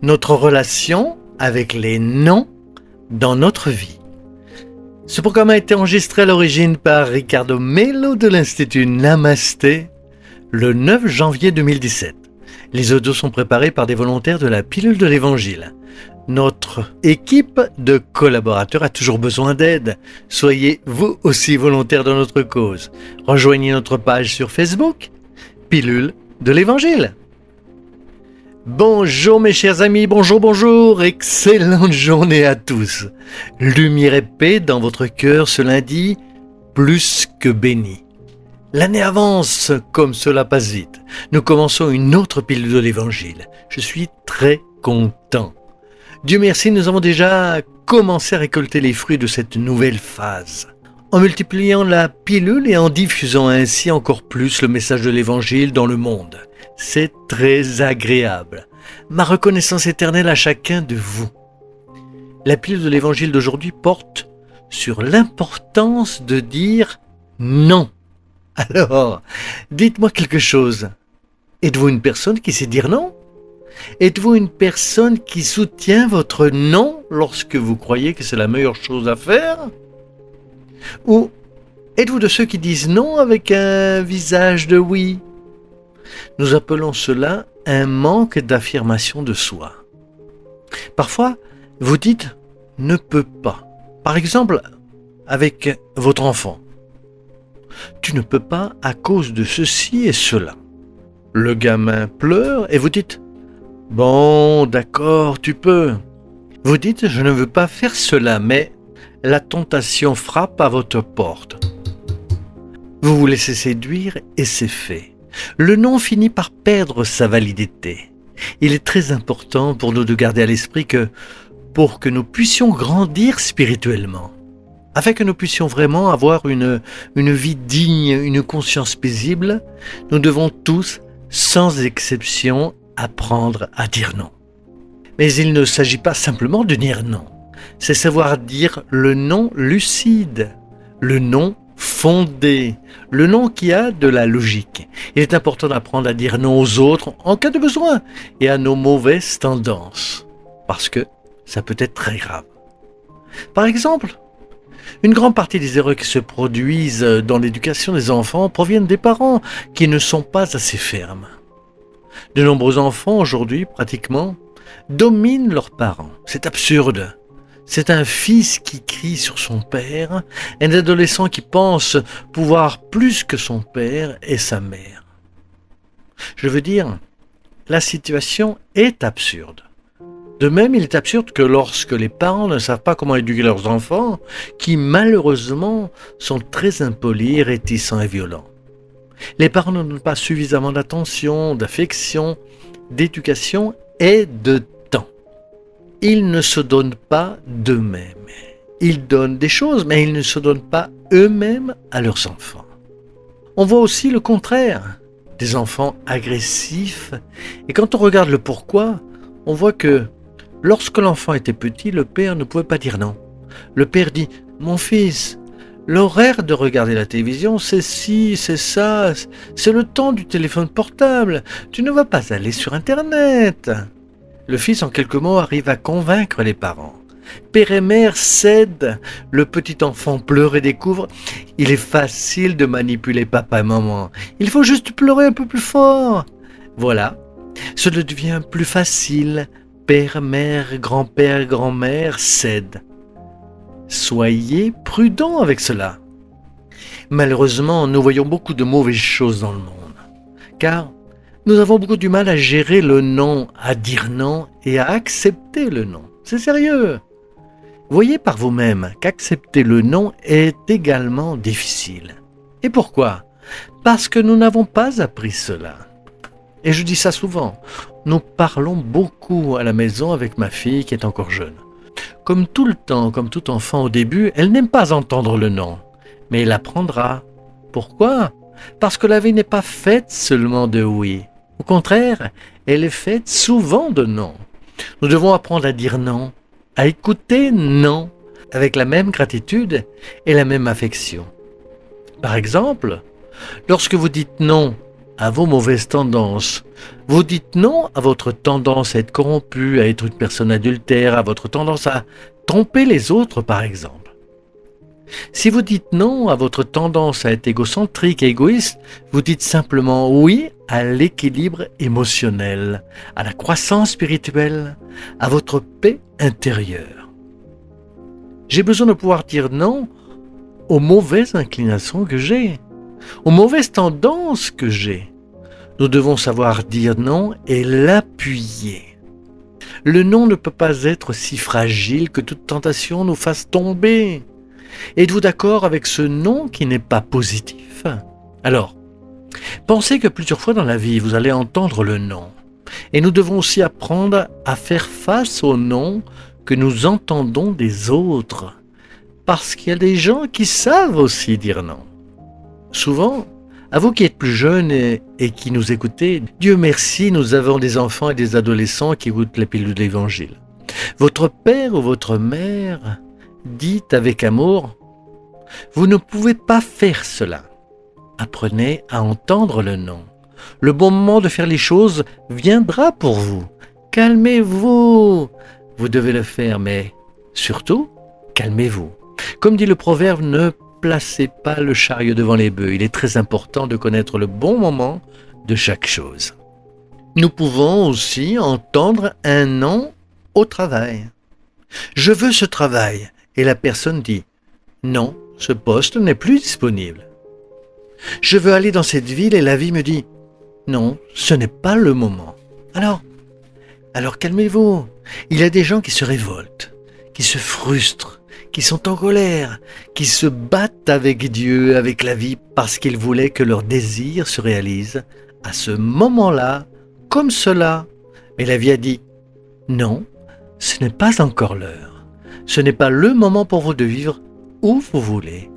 notre relation avec les noms dans notre vie. Ce programme a été enregistré à l'origine par Ricardo Mello de l'Institut Namasté le 9 janvier 2017. Les audios sont préparés par des volontaires de la pilule de l'Évangile. Notre équipe de collaborateurs a toujours besoin d'aide. Soyez vous aussi volontaires dans notre cause. Rejoignez notre page sur Facebook, Pilule de l'Évangile. Bonjour mes chers amis, bonjour, excellente journée à tous. Lumière et paix dans votre cœur ce lundi, plus que béni. L'année avance comme cela passe vite. Nous commençons une autre pilule de l'Évangile. Je suis très content. Dieu merci, nous avons déjà commencé à récolter les fruits de cette nouvelle phase. En multipliant la pilule et en diffusant ainsi encore plus le message de l'Évangile dans le monde. C'est très agréable. Ma reconnaissance éternelle à chacun de vous. La pilule de l'Évangile d'aujourd'hui porte sur l'importance de dire non. Alors, dites-moi quelque chose. Êtes-vous une personne qui sait dire non ? Êtes-vous une personne qui soutient votre non lorsque vous croyez que c'est la meilleure chose à faire ? Ou êtes-vous de ceux qui disent non avec un visage de oui ? Nous appelons cela un manque d'affirmation de soi. Parfois, vous dites « ne peut pas ». Par exemple, avec votre enfant. Tu ne peux pas à cause de ceci et cela. Le gamin pleure et vous dites « bon, d'accord, tu peux ». Vous dites « je ne veux pas faire cela, mais la tentation frappe à votre porte ». Vous vous laissez séduire et c'est fait. Le non finit par perdre sa validité. Il est très important pour nous de garder à l'esprit que pour que nous puissions grandir spirituellement, afin que nous puissions vraiment avoir une vie digne, une conscience paisible, nous devons tous, sans exception, apprendre à dire non. Mais il ne s'agit pas simplement de dire non, c'est savoir dire le non lucide, le non fondé, le non qui a de la logique. Il est important d'apprendre à dire non aux autres en cas de besoin et à nos mauvaises tendances, parce que ça peut être très grave. Par exemple, une grande partie des erreurs qui se produisent dans l'éducation des enfants proviennent des parents qui ne sont pas assez fermes. De nombreux enfants aujourd'hui, pratiquement, dominent leurs parents. C'est absurde. C'est un fils qui crie sur son père, un adolescent qui pense pouvoir plus que son père et sa mère. Je veux dire, la situation est absurde. De même, il est absurde que lorsque les parents ne savent pas comment éduquer leurs enfants, qui malheureusement sont très impolis, réticents et violents. Les parents ne donnent pas suffisamment d'attention, d'affection, d'éducation et de temps. Ils ne se donnent pas d'eux-mêmes. Ils donnent des choses, mais ils ne se donnent pas eux-mêmes à leurs enfants. On voit aussi le contraire, des enfants agressifs. Et quand on regarde le pourquoi, on voit que lorsque l'enfant était petit, le père ne pouvait pas dire non. Le père dit « Mon fils, l'horaire de regarder la télévision, c'est ci, c'est ça, c'est le temps du téléphone portable. Tu ne vas pas aller sur Internet. » Le fils, en quelques mots, arrive à convaincre les parents. Père et mère cèdent, le petit enfant pleure et découvre « Il est facile de manipuler papa et maman. Il faut juste pleurer un peu plus fort. » Voilà, cela devient plus facile. Père, mère, grand-père, grand-mère cèdent. Soyez prudents avec cela. Malheureusement, nous voyons beaucoup de mauvaises choses dans le monde, car nous avons beaucoup du mal à gérer le non, à dire non et à accepter le non. C'est sérieux. Voyez par vous-même qu'accepter le non est également difficile. Et pourquoi ? Parce que nous n'avons pas appris cela. Et je dis ça souvent, nous parlons beaucoup à la maison avec ma fille qui est encore jeune. Comme tout le temps, comme tout enfant au début, elle n'aime pas entendre le non, mais elle apprendra. Pourquoi ? Parce que la vie n'est pas faite seulement de oui. Au contraire, elle est faite souvent de non. Nous devons apprendre à dire non, à écouter non, avec la même gratitude et la même affection. Par exemple, lorsque vous dites non à vos mauvaises tendances. Vous dites non à votre tendance à être corrompu, à être une personne adultère, à votre tendance à tromper les autres par exemple. Si vous dites non à votre tendance à être égocentrique et égoïste, vous dites simplement oui à l'équilibre émotionnel, à la croissance spirituelle, à votre paix intérieure. J'ai besoin de pouvoir dire non aux mauvaises inclinations que j'ai, aux mauvaises tendances que j'ai. Nous devons savoir dire non et l'appuyer. Le non ne peut pas être si fragile que toute tentation nous fasse tomber. Êtes-vous d'accord avec ce non qui n'est pas positif? Alors, pensez que plusieurs fois dans la vie, vous allez entendre le non. Et nous devons aussi apprendre à faire face au non que nous entendons des autres. Parce qu'il y a des gens qui savent aussi dire non. Souvent, à vous qui êtes plus jeunes et qui nous écoutez, Dieu merci, nous avons des enfants et des adolescents qui écoutent les pilules de l'Évangile. Votre père ou votre mère dit avec amour, vous ne pouvez pas faire cela. Apprenez à entendre le non. Le bon moment de faire les choses viendra pour vous. Calmez-vous. Vous devez le faire, mais surtout, calmez-vous. Comme dit le proverbe, ne placez pas le chariot devant les bœufs. Il est très important de connaître le bon moment de chaque chose. Nous pouvons aussi entendre un non au travail. Je veux ce travail. Et la personne dit « Non, ce poste n'est plus disponible. » Je veux aller dans cette ville et la vie me dit « Non, ce n'est pas le moment. » Alors calmez-vous. Il y a des gens qui se révoltent, qui se frustrent, qui sont en colère, qui se battent avec Dieu, avec la vie, parce qu'ils voulaient que leur désir se réalise à ce moment-là, comme cela. Mais la vie a dit « Non, ce n'est pas encore l'heure. Ce n'est pas le moment pour vous de vivre où vous voulez,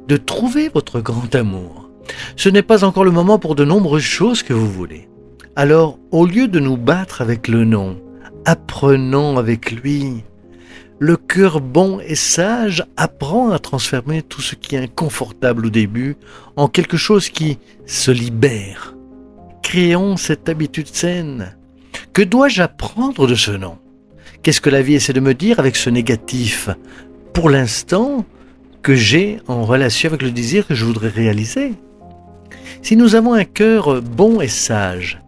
de trouver votre grand amour. Ce n'est pas encore le moment pour de nombreuses choses que vous voulez. Alors, au lieu de nous battre avec le non, apprenons avec lui. Le cœur bon et sage apprend à transformer tout ce qui est inconfortable au début en quelque chose qui se libère. Créons cette habitude saine. Que dois-je apprendre de ce non ? Qu'est-ce que la vie essaie de me dire avec ce négatif, pour l'instant, que j'ai en relation avec le désir que je voudrais réaliser? Si nous avons un cœur bon et sage,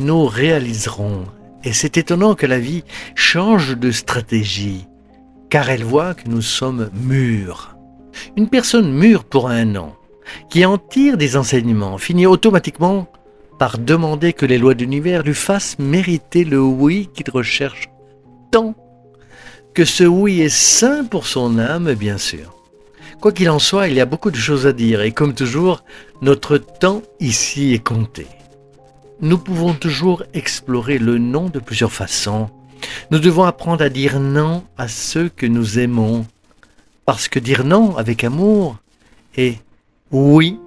nous réaliserons. Et c'est étonnant que la vie change de stratégie, car elle voit que nous sommes mûrs. Une personne mûre pour un an, qui en tire des enseignements, finit automatiquement par demander que les lois de l'univers lui fassent mériter le oui qu'il recherche tant, que ce oui est sain pour son âme, bien sûr. Quoi qu'il en soit, il y a beaucoup de choses à dire, et comme toujours, notre temps ici est compté. Nous pouvons toujours explorer le non de plusieurs façons. Nous devons apprendre à dire non à ceux que nous aimons, parce que dire non avec amour est, oui,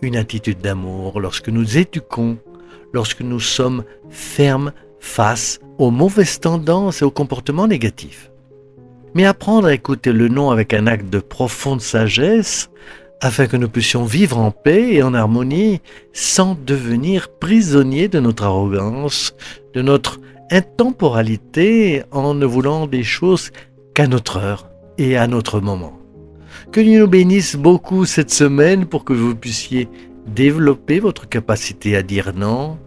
une attitude d'amour lorsque nous éduquons, lorsque nous sommes fermes face aux mauvaises tendances et aux comportements négatifs. Mais apprendre à écouter le non avec un acte de profonde sagesse, afin que nous puissions vivre en paix et en harmonie, sans devenir prisonniers de notre arrogance, de notre intemporalité, en ne voulant des choses qu'à notre heure et à notre moment. Que Dieu nous bénisse beaucoup cette semaine pour que vous puissiez développer votre capacité à dire non.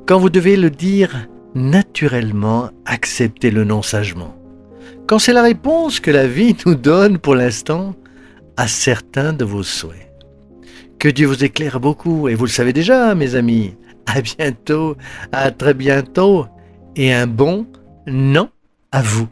Quand vous devez le dire naturellement, acceptez le non sagement. Quand c'est la réponse que la vie nous donne pour l'instant à certains de vos souhaits. Que Dieu vous éclaire beaucoup, et vous le savez déjà, mes amis. À bientôt, à très bientôt, et un bon non à vous.